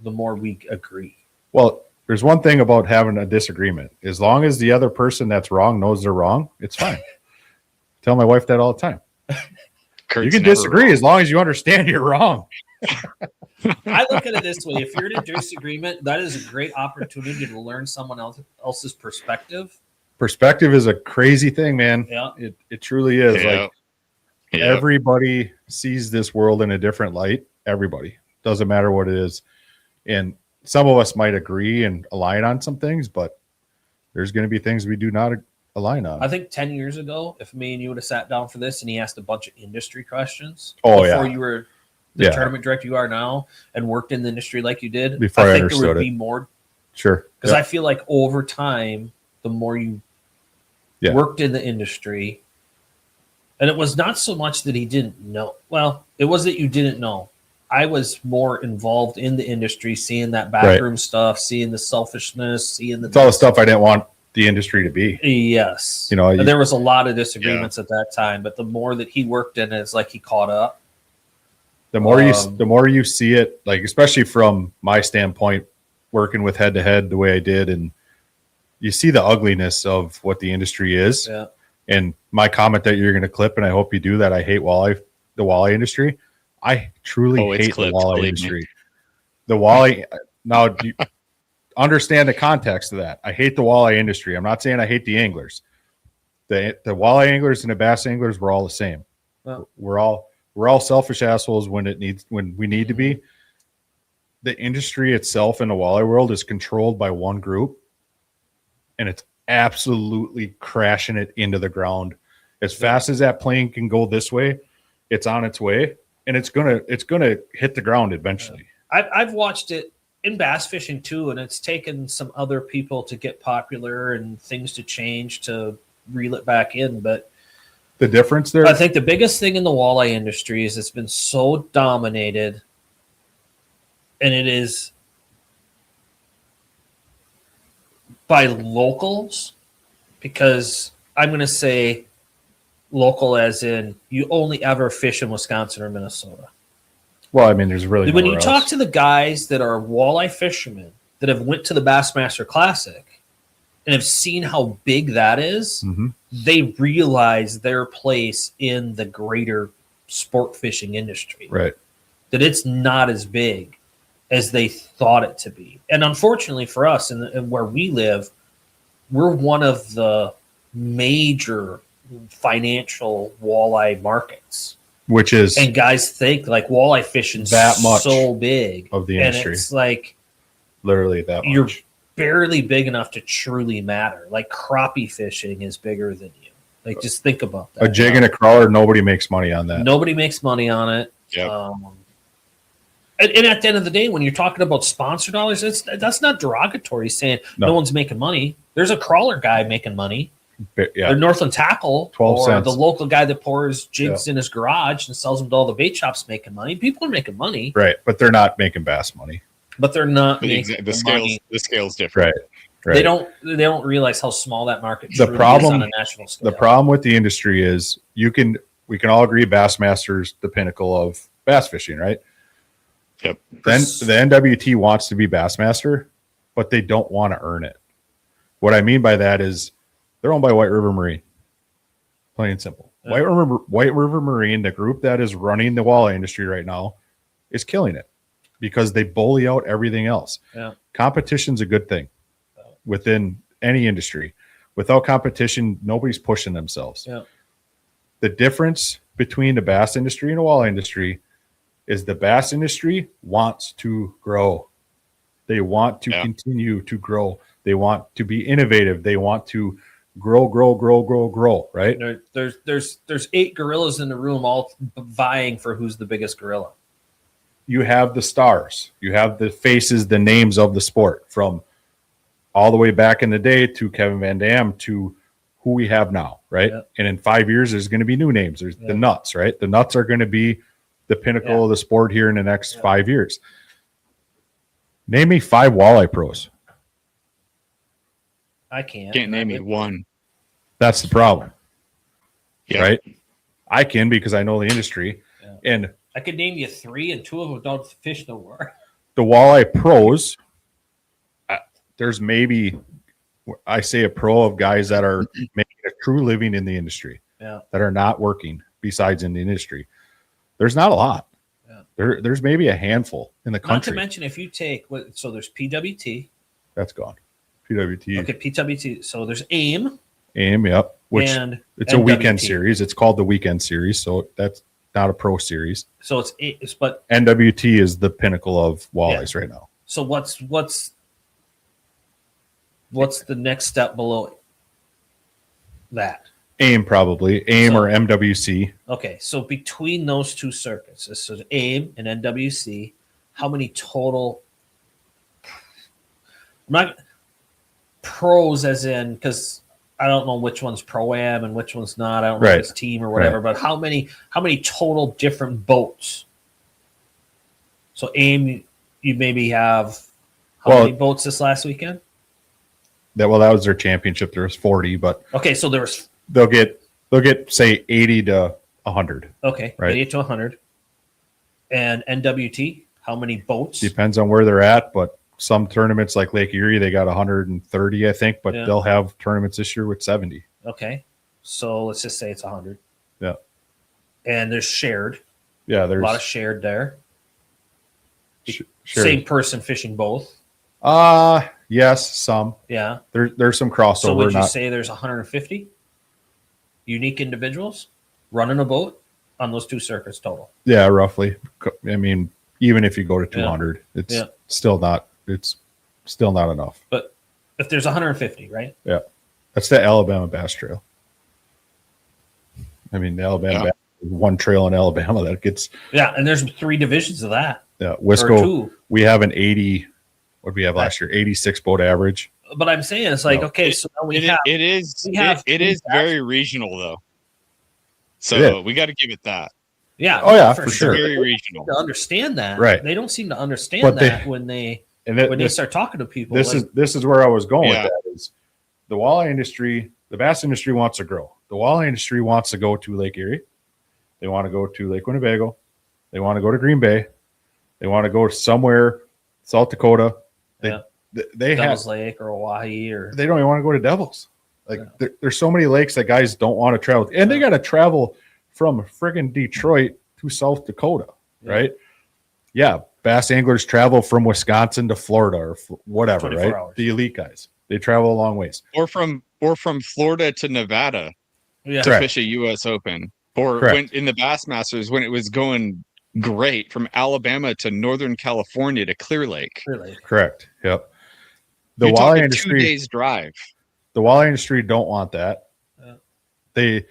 the more we agree. Well, there's one thing about having a disagreement. As long as the other person that's wrong knows they're wrong, it's fine. Tell my wife that all the time. Kurt's you can never disagree wrong. as long as you understand you're wrong. I look at it this way: if you're in a disagreement, that is a great opportunity to learn someone else's perspective. Perspective is a crazy thing, man. Yeah. It truly is. Yeah. Like everybody sees this world in a different light. Everybody. Doesn't matter what it is. And some of us might agree and align on some things, but there's going to be things we do not align on. I think 10 years ago, if me and you would have sat down for this and he asked a bunch of industry questions before you were the tournament director you are now and worked in the industry like you did, before I think there would be more. Sure. Because I feel like over time, the more you worked in the industry, and it was not so much that he didn't know. Well, it was that you didn't know. I was more involved in the industry, seeing that backroom stuff, seeing the selfishness, seeing it's all the stuff I didn't want the industry to be. Yes. And there was a lot of disagreements at that time, but the more that he worked in it, it's like he caught up. The more you see it, like especially from my standpoint, working with head to head the way I did, and you see the ugliness of what the industry is. Yeah. And my comment that you're going to clip, and I hope you do that. I hate the walleye industry. I truly hate the walleye industry. The walleye. Now, do you understand the context of that? I hate the walleye industry. I'm not saying I hate the anglers. The walleye anglers and the bass anglers, we're all the same. Well, we're all selfish assholes when we need to be. The industry itself in the walleye world is controlled by one group, and it's absolutely crashing it into the ground. As fast as that plane can go this way, it's on its way, and it's gonna hit the ground eventually. I've watched it in bass fishing too, and it's taken some other people to get popular and things to change to reel it back in. But the difference there, I think the biggest thing in the walleye industry is it's been so dominated, and it is by locals, because I'm going to say local as in you only ever fish in Wisconsin or Minnesota. Well, I mean, there's really when you talk to the guys that are walleye fishermen that have went to the Bassmaster Classic and have seen how big that is, they realize their place in the greater sport fishing industry. Right. That it's not as big as they thought it to be. And unfortunately for us and where we live, we're one of the major financial walleye markets. Which is, and guys think like walleye fishing that much so big of the industry. And it's like literally that much. You're barely big enough to truly matter. Like crappie fishing is bigger than you. Like just think about that. A jig and a crawler, nobody makes money on that. Nobody makes money on it. Yep. And at the end of the day, when you're talking about sponsor dollars, that's not derogatory saying no one's making money. There's a crawler guy making money. Yeah. The Northland Tackle 12 or cents. the local guy that pours jigs in his garage and sells them to all the bait shops making money. People are making money. Right. But they're not making bass money. But they're not making the scale's different. Right. They don't realize how small that market truly is on a national scale. The problem with the industry is we can all agree Bassmaster's the pinnacle of bass fishing, right? Yep. Then the NWT wants to be Bassmaster, but they don't want to earn it. What I mean by that is they're owned by White River Marine. Plain and simple. Yeah. White River Marine, the group that is running the walleye industry right now, is killing it because they bully out everything else. Yeah. Competition's a good thing within any industry. Without competition, nobody's pushing themselves. Yeah. The difference between the bass industry and the walleye industry is the bass industry wants to grow. They want to continue to grow. They want to be innovative. They want to grow, right? There's 8 gorillas in the room all vying for who's the biggest gorilla. You have the stars. You have the faces, the names of the sport from all the way back in the day to Kevin Van Dam to who we have now, right? Yep. And in 5 years, there's going to be new names. There's the Nuts, right? The Nuts are going to be the pinnacle of the sport here in the next 5 years. Name me 5 walleye pros. I can't. Can't name me one. That's the problem. Yeah. Right? I can because I know the industry. Yeah. And I could name you 3 and 2 of them don't fish no more. the walleye pros, there's maybe, I say a pro of guys that are making a true living in the industry, that are not working besides in the industry. There's not a lot. There's maybe a handful in the country. Not to mention, if you take so there's PWT. That's gone. PWT. Okay, PWT. So there's AIM. AIM, yep. Which and it's NWT. A weekend series. It's called the weekend series, so that's not a pro series. So but NWT is the pinnacle of walleyes right now. So what's the next step below that? AIM probably. AIM or MWC. Okay, so between those two circuits, so AIM and NWC, how many total? I'm not pros as in, because I don't know which one's pro-am and which one's not. I don't know if it's team or whatever, but how many total different boats? So AIM, you maybe have many boats this last weekend? That was their championship. There was 40, but okay, so there was they'll get say 80 to 100. Okay, right, 80 to 100. And NWT, how many boats? Depends on where they're at, but some tournaments like Lake Erie, they got 130, I think, but they'll have tournaments this year with 70. Okay, so let's just say it's 100. Yeah, and there's shared. Yeah, there's a lot of shared there. Same person fishing both. Yes, some. Yeah. There's some crossover. So would you say there's 150 unique individuals running a boat on those two circuits total? Yeah, roughly. I mean, even if you go to 200, it's still not enough. But if there's 150, right? Yeah. That's the Alabama Bass Trail. I mean, the Alabama Bass is one trail in Alabama that gets. Yeah, and there's 3 divisions of that. Yeah, Wisco, we have an 80. What did we have last year? 86 boat average. But I'm saying it's like, okay, so now it is very regional though. So we got to give it that. Yeah. Oh yeah, for sure. Very regional. To understand that, right? They don't seem to understand that when they start talking to people. This is where I was going with that. Is the walleye industry, the bass industry wants to grow. The walleye industry wants to go to Lake Erie. They want to go to Lake Winnebago. They want to go to Green Bay. They want to go somewhere, South Dakota. They Devil's have Lake or Hawaii, or they don't even want to go to Devils. Like there's so many lakes that guys don't want to travel, and they got to travel from friggin' Detroit to South Dakota, right? Yeah, bass anglers travel from Wisconsin to Florida or whatever, right? Hours. The elite guys, they travel a long ways, or from Florida to Nevada to fish a U.S. Open, or when in the Bassmasters when it was going great from Alabama to Northern California to Clear Lake. Correct. Yep. The You're walleye industry 2 days drive. The walleye industry don't want that. They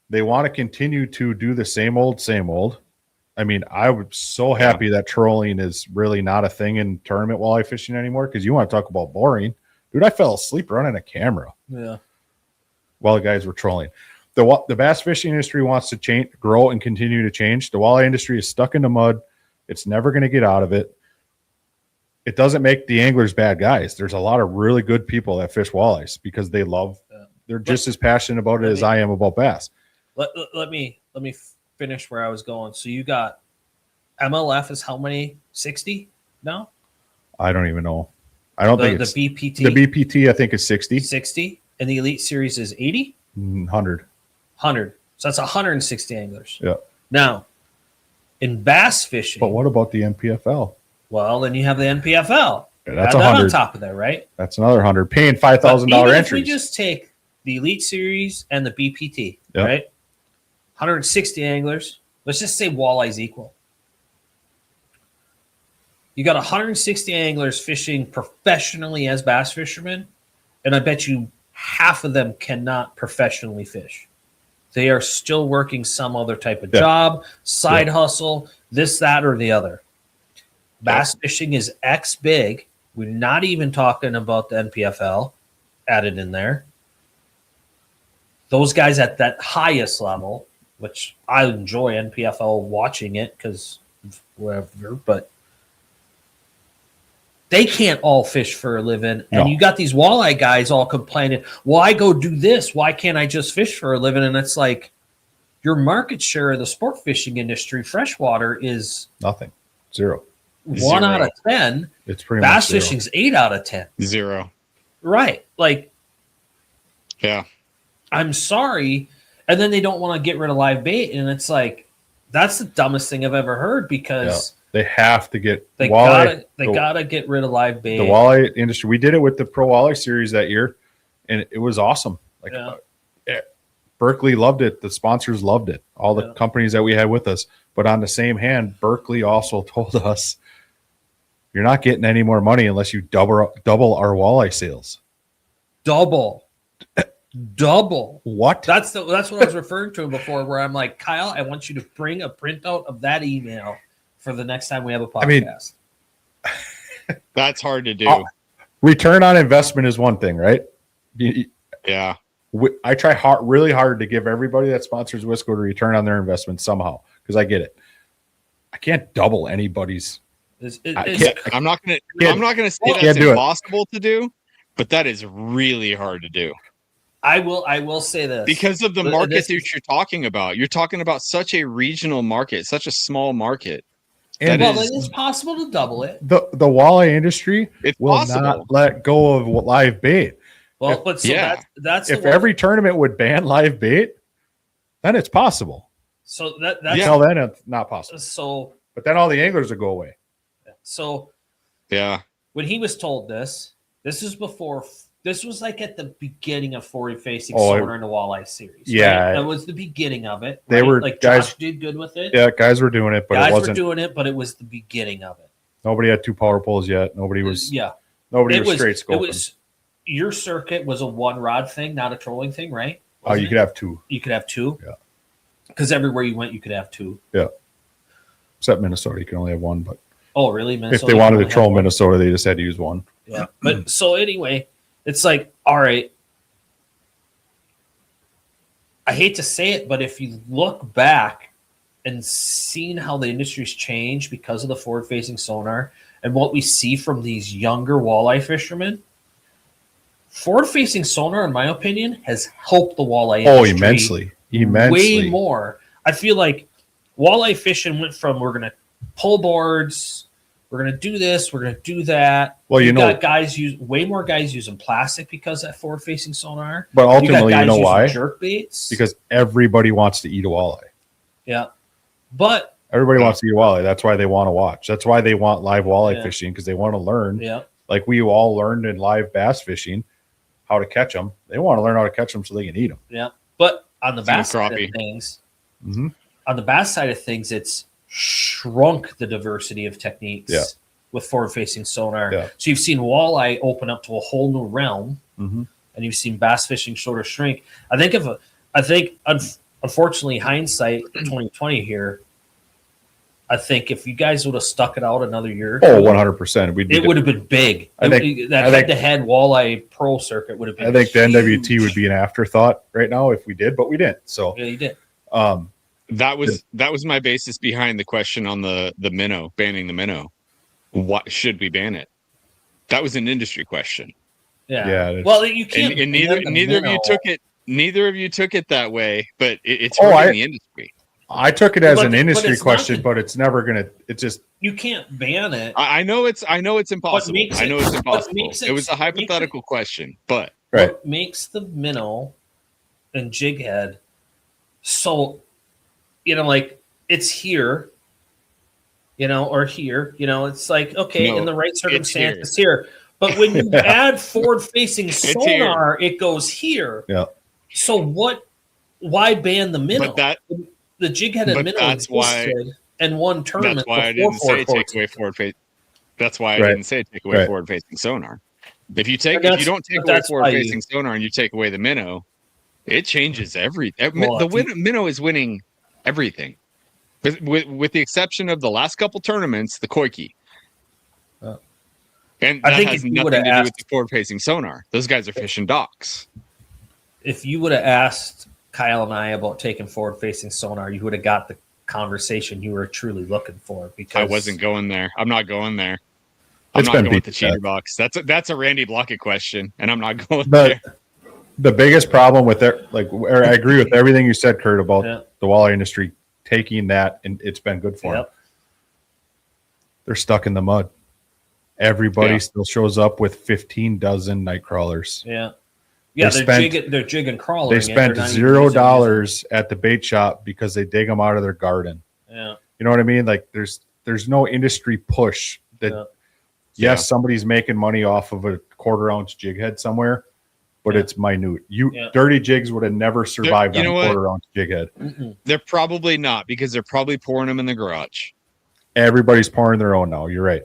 want to continue to do the same old. I mean, I was so happy that trolling is really not a thing in tournament walleye fishing anymore, because you want to talk about boring. Dude, I fell asleep running a camera. Yeah. While the guys were trolling. The bass fishing industry wants to change, grow, and continue to change. The walleye industry is stuck in the mud. It's never going to get out of it. It doesn't make the anglers bad guys. There's a lot of really good people that fish walleyes because they're just as passionate about it as I am about bass. Let me finish where I was going. So you got MLF is how many? 60 now? I don't even know. I don't think it's the BPT. The BPT I think is 60. 60, and the Elite Series is 80? 100. 100. So that's 160 anglers. Yeah. Now, in bass fishing. But what about the NPFL? Well, then you have the NPFL. That's 100 on top of that, right? That's another 100. Paying $5,000 entries. If we just take the Elite Series and the BPT, right? 160 anglers. Let's just say walleye's equal. You got 160 anglers fishing professionally as bass fishermen, and I bet you half of them cannot professionally fish. They are still working some other type of job, side hustle, this, that, or the other. Bass fishing is X big. We're not even talking about the NPFL added in there. Those guys at that highest level, which I enjoy NPFL watching it because whatever, but they can't all fish for a living. And you got these walleye guys all complaining, well, I go do this. Why can't I just fish for a living? And it's like your market share of the sport fishing industry, freshwater, is nothing. Zero. 1 out of 10. It's pretty bass much fishing's 8 out of 10. 0. Right. Like, yeah. I'm sorry. And then they don't want to get rid of live bait. And it's like, that's the dumbest thing I've ever heard because they have to get they gotta get rid of live bait. The walleye industry. We did it with the Pro Walleye series that year, and it was awesome. Like Berkeley loved it. The sponsors loved it. All the companies that we had with us. But on the same hand, Berkeley also told us, you're not getting any more money unless you double our walleye sales. Double. What? That's what I was referring to before, where I'm like, Kyle, I want you to bring a printout of that email for the next time we have a podcast. I mean, that's hard to do. Return on investment is one thing, right? Yeah. I try really hard to give everybody that sponsors Wisco to return on their investment somehow, because I get it. I can't double anybody's. I'm not going to say that's impossible to do, but that is really hard to do. I will say this because of the market that you're talking about. You're talking about such a regional market, such a small market. And it's possible to double it. The walleye industry will not let go of live bait. Well, that's if every tournament would ban live bait, then it's possible. So that's until then it's not possible. So, but then all the anglers will go away. So, when he was told this is before. This was like at the beginning of forward-facing sonar in the walleye series. Yeah, right? That was the beginning of it. They were like guys Josh did good with it. Yeah, guys were doing it, but it wasn't. But it was the beginning of it. Nobody had 2 power poles yet. Nobody was. Nobody was straight scoping. It was your circuit was a 1 rod thing, not a trolling thing, right? You could have 2. You could have 2. Yeah. Because everywhere you went, you could have 2. Yeah. Except Minnesota, you can only have 1. But really, Minnesota, if they wanted to troll Minnesota, they just had to use 1. Yeah. But so anyway. It's like, all right, I hate to say it, but if you look back and seen how the industry's changed because of the forward-facing sonar and what we see from these younger walleye fishermen, forward-facing sonar, in my opinion, has helped the walleye industry way more. I feel like walleye fishing went from we're going to pull boards, we're going to do this, we're going to do that. Well, got way more guys using plastic because of that forward-facing sonar. But ultimately, you know why? Jerk baits. Because everybody wants to eat a walleye. Yeah. But everybody wants to eat a walleye. That's why they want to watch. That's why they want live walleye fishing, because they want to learn. Yeah. Like we all learned in live bass fishing how to catch them. They want to learn how to catch them so they can eat them. Yeah. But on the bass side of things, it's shrunk the diversity of techniques with forward-facing sonar. Yeah. So you've seen walleye open up to a whole new realm, and you've seen bass fishing sort of shrink. Unfortunately, hindsight 2020 here. I think if you guys would have stuck it out another year, 100%, it would have been big. Head-to-head walleye pro circuit would have been. I think the NWT would be an afterthought right now if we did, but we didn't. So you did. That was my basis behind the question on the minnow, banning the minnow. What should we ban it? That was an industry question. Yeah. Well, you can't. And neither of you took it. Neither of you took it that way, but it's hurting the industry. I took it as an industry question, but it's never gonna. It's just you can't ban it. I know it's impossible. It was a hypothetical question, but what makes the minnow and jig head so? Like it's here, or here, it's like, okay, in the right circumstance, it's here. But when you add forward-facing sonar, it goes here. Yeah. So why ban the minnow? But the jig head and minnow existed and won tournament. That's why I didn't say take away forward-facing. That's why I didn't say take away forward-facing sonar. If you don't take away forward-facing sonar and you take away the minnow, it changes everything. The minnow is winning everything, with the exception of the last couple tournaments, the koiki, and that has nothing to do with the forward-facing sonar. Those guys are fishing docks. If you would have asked Kyle and I about taking forward-facing sonar, you would have got the conversation you were truly looking for. Because I wasn't going there. I'm not going there. I'm not going with the cheater box. That's a Randy Blockett question, and I'm not going there. The biggest problem with it, I agree with everything you said, Kurt, about the walleye industry taking that, and it's been good for them. They're stuck in the mud. Everybody still shows up with 15 dozen night crawlers. Yeah. Yeah, they're jigging crawling. They spent $0 at the bait shop because they dig them out of their garden. Yeah. You know what I mean? Like there's no industry push that somebody's making money off of a 1/4 ounce jig head somewhere, but it's minute. Dirty jigs would have never survived on a 1/4 ounce jig head. Mm-mm. They're probably not, because they're probably pouring them in the garage. Everybody's pouring their own now. You're right.